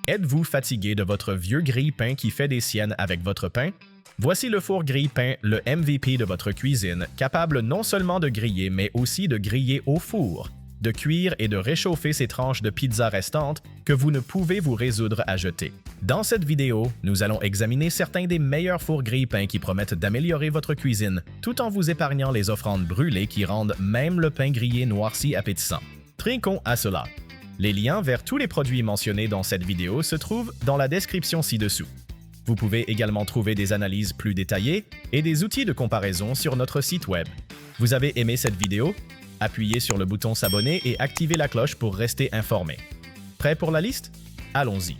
Êtes-vous fatigué de votre vieux grille-pain qui fait des siennes avec votre pain? Voici le four grille-pain, le MVP de votre cuisine, capable non seulement de griller, mais aussi de griller au four, de cuire et de réchauffer ces tranches de pizza restantes que vous ne pouvez vous résoudre à jeter. Dans cette vidéo, nous allons examiner certains des meilleurs fours grille-pain qui promettent d'améliorer votre cuisine, tout en vous épargnant les offrandes brûlées qui rendent même le pain grillé noirci appétissant. Trinquons à cela. Les liens vers tous les produits mentionnés dans cette vidéo se trouvent dans la description ci-dessous. Vous pouvez également trouver des analyses plus détaillées et des outils de comparaison sur notre site web. Vous avez aimé cette vidéo? Appuyez sur le bouton s'abonner et activez la cloche pour rester informé. Prêt pour la liste? Allons-y.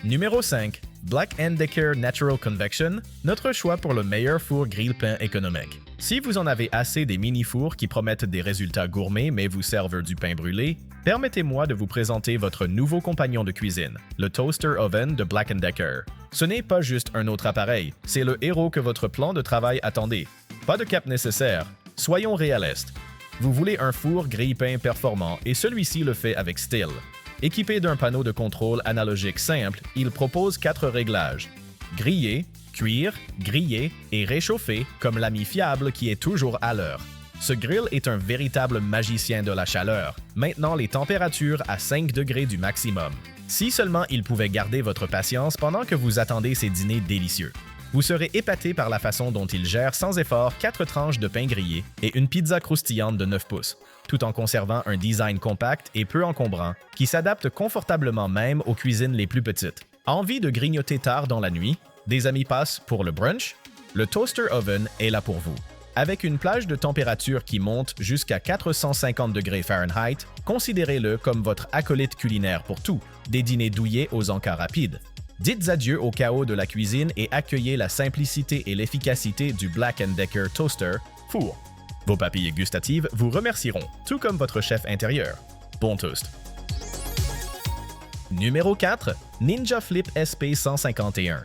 Numéro 5. Black & Decker Natural Convection, notre choix pour le meilleur four grille-pain économique. Si vous en avez assez des mini-fours qui promettent des résultats gourmets mais vous servent du pain brûlé, permettez-moi de vous présenter votre nouveau compagnon de cuisine, le Toaster Oven de Black & Decker. Ce n'est pas juste un autre appareil, c'est le héros que votre plan de travail attendait. Pas de cap nécessaire. Soyons réalistes. Vous voulez un four grille-pain performant et celui-ci le fait avec style. Équipé d'un panneau de contrôle analogique simple, il propose 4 réglages. Griller, cuire, griller et réchauffer comme l'ami fiable qui est toujours à l'heure. Ce grill est un véritable magicien de la chaleur, maintenant les températures à 5 degrés du maximum. Si seulement il pouvait garder votre patience pendant que vous attendez ces dîners délicieux. Vous serez épaté par la façon dont il gère sans effort 4 tranches de pain grillé et une pizza croustillante de 9 pouces, tout en conservant un design compact et peu encombrant qui s'adapte confortablement même aux cuisines les plus petites. Envie de grignoter tard dans la nuit? Des amis passent pour le brunch? Le Toaster Oven est là pour vous. Avec une plage de température qui monte jusqu'à 450 degrés Fahrenheit, considérez-le comme votre acolyte culinaire pour tout, des dîners douillets aux encas rapides. Dites adieu au chaos de la cuisine et accueillez la simplicité et l'efficacité du Black & Decker Toaster Four. Vos papilles gustatives vous remercieront, tout comme votre chef intérieur. Bon toast! Numéro 4. Ninja Flip SP151.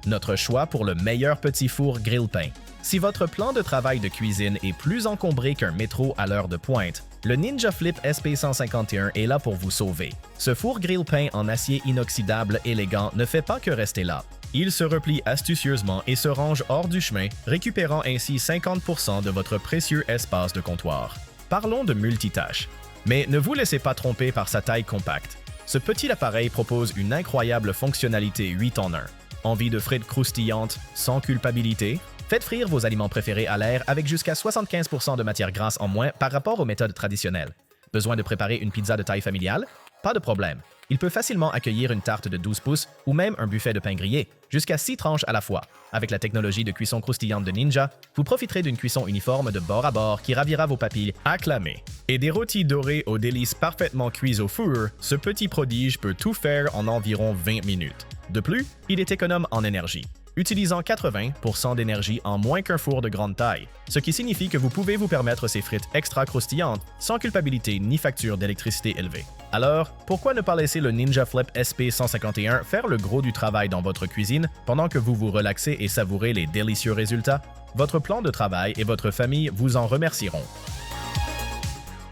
Notre choix pour le meilleur petit four grille-pain. Si votre plan de travail de cuisine est plus encombré qu'un métro à l'heure de pointe, le Ninja Flip SP151 est là pour vous sauver. Ce four grille-pain en acier inoxydable élégant ne fait pas que rester là. Il se replie astucieusement et se range hors du chemin, récupérant ainsi 50% de votre précieux espace de comptoir. Parlons de multitâche. Mais ne vous laissez pas tromper par sa taille compacte. Ce petit appareil propose une incroyable fonctionnalité 8 en 1. Envie de frites croustillantes sans culpabilité? Faites frire vos aliments préférés à l'air avec jusqu'à 75% de matière grasse en moins par rapport aux méthodes traditionnelles. Besoin de préparer une pizza de taille familiale? Pas de problème. Il peut facilement accueillir une tarte de 12 pouces ou même un buffet de pain grillé, jusqu'à 6 tranches à la fois. Avec la technologie de cuisson croustillante de Ninja, vous profiterez d'une cuisson uniforme de bord à bord qui ravira vos papilles acclamées. Et des rôtis dorés aux délices parfaitement cuits au four, ce petit prodige peut tout faire en environ 20 minutes. De plus, il est économe en énergie, utilisant 80% d'énergie en moins qu'un four de grande taille, ce qui signifie que vous pouvez vous permettre ces frites extra croustillantes sans culpabilité ni facture d'électricité élevée. Alors, pourquoi ne pas laisser le Ninja Flip SP151 faire le gros du travail dans votre cuisine pendant que vous vous relaxez et savourez les délicieux résultats? Votre plan de travail et votre famille vous en remercieront.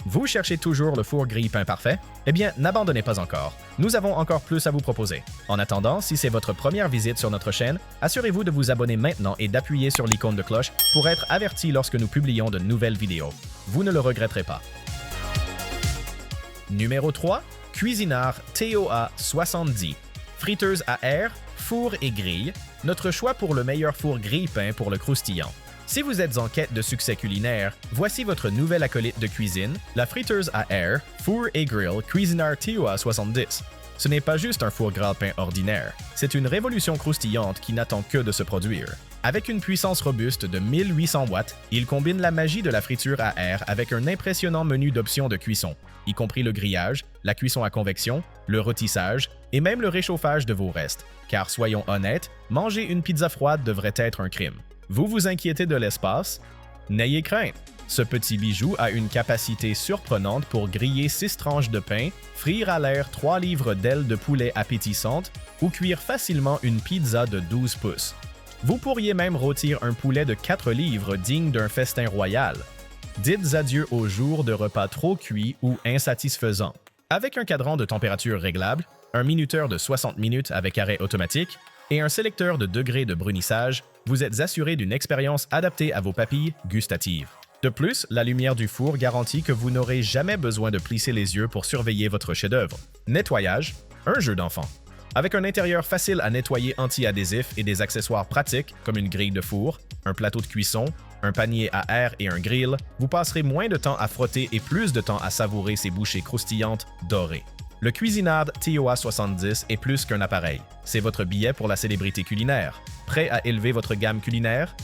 Vous cherchez toujours le four grille-pain parfait? Eh bien, n'abandonnez pas encore. Nous avons encore plus à vous proposer. En attendant, si c'est votre première visite sur notre chaîne, assurez-vous de vous abonner maintenant et d'appuyer sur l'icône de cloche pour être averti lorsque nous publions de nouvelles vidéos. Vous ne le regretterez pas. Numéro 3. Cuisinart TOA 70. Friteuse à air, four et grille. Notre choix pour le meilleur four grille-pain pour le croustillant. Si vous êtes en quête de succès culinaire, voici votre nouvelle acolyte de cuisine, la friteuse à air, four et grill Cuisinart TOA 70. Ce n'est pas juste un four grille-pain ordinaire, c'est une révolution croustillante qui n'attend que de se produire. Avec une puissance robuste de 1800 watts, il combine la magie de la friture à air avec un impressionnant menu d'options de cuisson, y compris le grillage, la cuisson à convection, le rôtissage et même le réchauffage de vos restes. Car soyons honnêtes, manger une pizza froide devrait être un crime. Vous vous inquiétez de l'espace? N'ayez crainte! Ce petit bijou a une capacité surprenante pour griller 6 tranches de pain, frire à l'air 3 livres d'ailes de poulet appétissantes ou cuire facilement une pizza de 12 pouces. Vous pourriez même rôtir un poulet de 4 livres digne d'un festin royal. Dites adieu aux jours de repas trop cuits ou insatisfaisants. Avec un cadran de température réglable, un minuteur de 60 minutes avec arrêt automatique et un sélecteur de degrés de brunissage, vous êtes assuré d'une expérience adaptée à vos papilles gustatives. De plus, la lumière du four garantit que vous n'aurez jamais besoin de plisser les yeux pour surveiller votre chef-d'œuvre. Nettoyage, un jeu d'enfant. Avec un intérieur facile à nettoyer anti-adhésif et des accessoires pratiques comme une grille de four, un plateau de cuisson, un panier à air et un grill, vous passerez moins de temps à frotter et plus de temps à savourer ces bouchées croustillantes dorées. Le Cuisinart TOA 70 est plus qu'un appareil. C'est votre billet pour la célébrité culinaire. Prêt à élever votre gamme culinaire?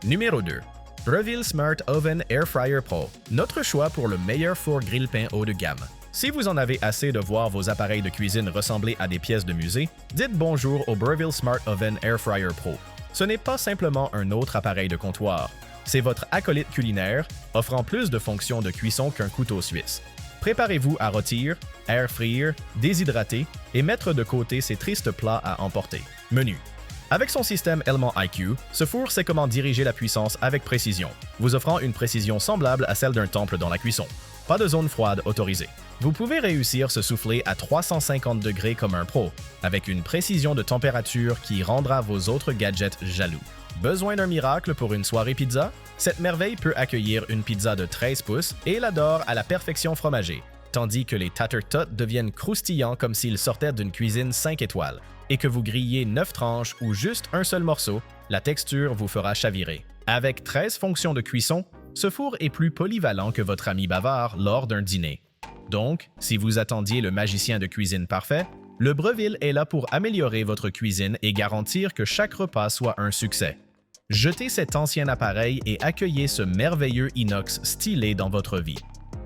Numéro 2. Breville Smart Oven Air Fryer Pro. Notre choix pour le meilleur four grille-pain haut de gamme. Si vous en avez assez de voir vos appareils de cuisine ressembler à des pièces de musée, dites bonjour au Breville Smart Oven Air Fryer Pro. Ce n'est pas simplement un autre appareil de comptoir. C'est votre acolyte culinaire, offrant plus de fonctions de cuisson qu'un couteau suisse. Préparez-vous à rôtir, air frire, déshydrater et mettre de côté ces tristes plats à emporter. Menu. Avec son système Element IQ, ce four sait comment diriger la puissance avec précision, vous offrant une précision semblable à celle d'un temple dans la cuisson. Pas de zone froide autorisée. Vous pouvez réussir ce souffler à 350 degrés comme un pro, avec une précision de température qui rendra vos autres gadgets jaloux. Besoin d'un miracle pour une soirée pizza? Cette merveille peut accueillir une pizza de 13 pouces et l'adore à la perfection fromagée, tandis que les tater tots deviennent croustillants comme s'ils sortaient d'une cuisine 5 étoiles. Et que vous grillez 9 tranches ou juste un seul morceau, la texture vous fera chavirer. Avec 13 fonctions de cuisson, ce four est plus polyvalent que votre ami bavard lors d'un dîner. Donc, si vous attendiez le magicien de cuisine parfait, le Breville est là pour améliorer votre cuisine et garantir que chaque repas soit un succès. Jetez cet ancien appareil et accueillez ce merveilleux inox stylé dans votre vie.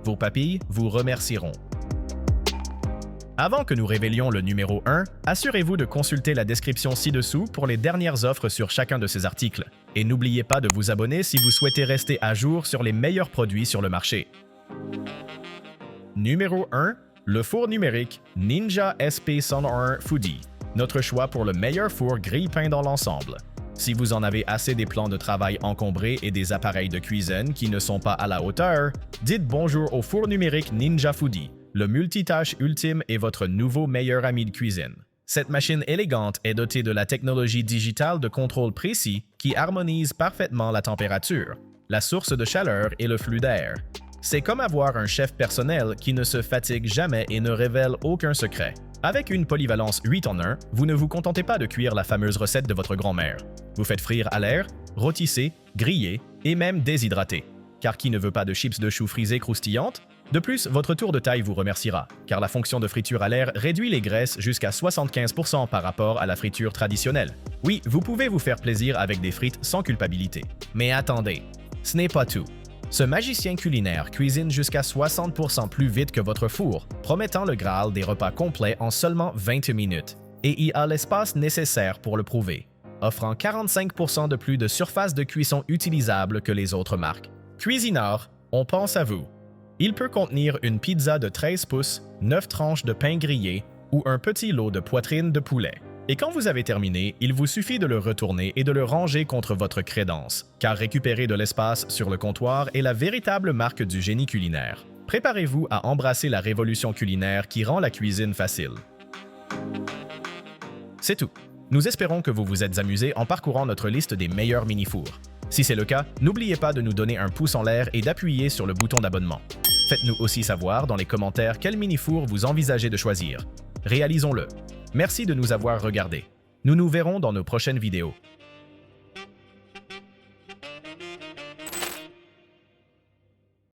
Vos papilles vous remercieront. Avant que nous révélions le numéro 1, assurez-vous de consulter la description ci-dessous pour les dernières offres sur chacun de ces articles. Et n'oubliez pas de vous abonner si vous souhaitez rester à jour sur les meilleurs produits sur le marché. Numéro 1. Le four numérique Ninja SP101 Foodie. Notre choix pour le meilleur four grille-pain dans l'ensemble. Si vous en avez assez des plans de travail encombrés et des appareils de cuisine qui ne sont pas à la hauteur, dites bonjour au four numérique Ninja Foodie. Le multitâche ultime est votre nouveau meilleur ami de cuisine. Cette machine élégante est dotée de la technologie digitale de contrôle précis qui harmonise parfaitement la température, la source de chaleur et le flux d'air. C'est comme avoir un chef personnel qui ne se fatigue jamais et ne révèle aucun secret. Avec une polyvalence 8 en 1, vous ne vous contentez pas de cuire la fameuse recette de votre grand-mère. Vous faites frire à l'air, rôtissez, griller et même déshydrater. Car qui ne veut pas de chips de choux frisés croustillantes? De plus, votre tour de taille vous remerciera, car la fonction de friture à l'air réduit les graisses jusqu'à 75% par rapport à la friture traditionnelle. Oui, vous pouvez vous faire plaisir avec des frites sans culpabilité. Mais attendez, ce n'est pas tout. Ce magicien culinaire cuisine jusqu'à 60% plus vite que votre four, promettant le Graal des repas complets en seulement 20 minutes. Et il a l'espace nécessaire pour le prouver, offrant 45% de plus de surface de cuisson utilisable que les autres marques. Cuisinart, on pense à vous. Il peut contenir une pizza de 13 pouces, 9 tranches de pain grillé ou un petit lot de poitrine de poulet. Et quand vous avez terminé, il vous suffit de le retourner et de le ranger contre votre crédence, car récupérer de l'espace sur le comptoir est la véritable marque du génie culinaire. Préparez-vous à embrasser la révolution culinaire qui rend la cuisine facile. C'est tout. Nous espérons que vous vous êtes amusés en parcourant notre liste des meilleurs mini-fours. Si c'est le cas, n'oubliez pas de nous donner un pouce en l'air et d'appuyer sur le bouton d'abonnement. Faites-nous aussi savoir dans les commentaires quel mini-four vous envisagez de choisir. Réalisons-le. Merci de nous avoir regardés. Nous nous verrons dans nos prochaines vidéos.